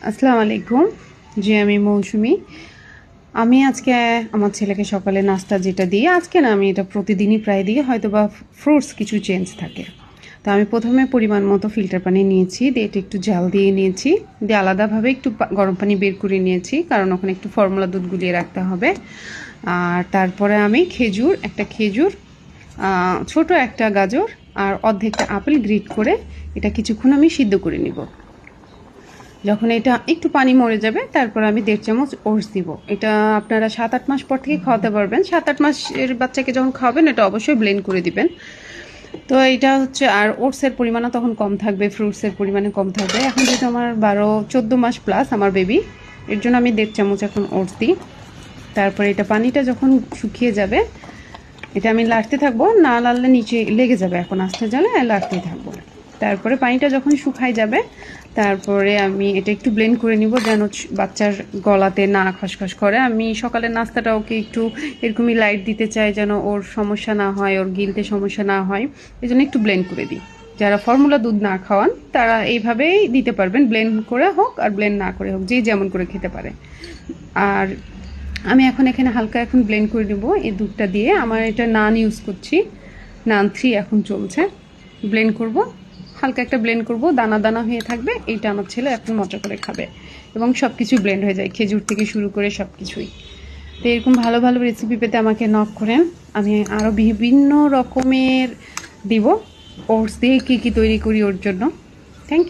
আসসালামু আলাইকুম। জি, আমি মৌসুমি। আমি আজকে আমার ছেলেকে সকালে নাস্তা যেটা দিই, আজকে না আমি এটা প্রতিদিনই প্রায় দিই, হয়তোবা ফ্রুটস কিছু চেঞ্জ থাকে। তো আমি প্রথমে পরিমাণ মতো ফিল্টার পানি নিয়েছি, দিয়ে এটা একটু জাল দিয়ে নিয়েছি, দিয়ে আলাদাভাবে একটু গরম পানি বের করে নিয়েছি, কারণ ওখানে একটু ফর্মুলা দুধ গুলিয়ে রাখতে হবে। আর তারপরে আমি একটা খেজুর, ছোট একটা গাজর আর অর্ধেকটা আপেল গ্রেট করে এটা কিছুক্ষণ আমি সিদ্ধ করে নিব। যখন এটা একটু পানি মরে যাবে তারপর আমি 1.5 চামচ ওটস দিব। এটা আপনারা 7-8 মাস পর থেকে খাওয়াতে পারবেন। 7-8 মাসের বাচ্চাকে যখন খাওয়াবেন এটা অবশ্যই ব্লেন্ড করে দিবেন। তো এটা হচ্ছে, আর ওটসের পরিমাণও তখন কম থাকবে, ফ্রুটসের পরিমাণে কম থাকবে। এখন যেহেতু আমার 12-14 মাস প্লাস আমার বেবি, এর জন্য আমি 1.5 চামচ এখন ওটস দিই। তারপরে এটা পানিটা যখন শুকিয়ে যাবে এটা আমি লাড়তে থাকবো, না লাড়লে নিচে লেগে যাবে, এখন আস্তে জালে লাড়তেই থাকবো। তারপরে পানিটা যখন শুকায় যাবে তারপরে আমি এটা একটু ব্লেন্ড করে নিব, যেন বাচ্চার গলাতে না খসখস করে। আমি সকালের নাস্তাটা ওকে একটু এরকমই লাইট দিতে চাই, যেন ওর সমস্যা না হয়, ওর গিলতে সমস্যা না হয়, এই জন্য একটু ব্লেন্ড করে দিই। যারা ফর্মুলা দুধ না খাওয়ান তারা এইভাবেই দিতে পারবেন, ব্লেন্ড করে হোক আর ব্লেন্ড না করে হোক, যে যেমন করে খেতে পারে। আর আমি এখন এখানে হালকা ব্লেন্ড করে নেব এই দুধটা দিয়ে। আমার এটা নান ইউজ করছি, নান 3 এখন চলছে। ব্লেন্ড করব, হালকা একটা ব্লেন্ড করব, দানা দানা হয়ে থাকবে। এইটা আমার ছেলে এখন মজা করে খাবে এবং সব কিছু ব্লেন্ড হয়ে যায়, খেজুর থেকে শুরু করে সব কিছুই। তো এরকম ভালো ভালো রেসিপি পেতে আমাকে নক করেন, আমি আরও বিভিন্ন রকমের দিব ওটস দিয়ে কী কী তৈরি করি ওর জন্য। Thank you.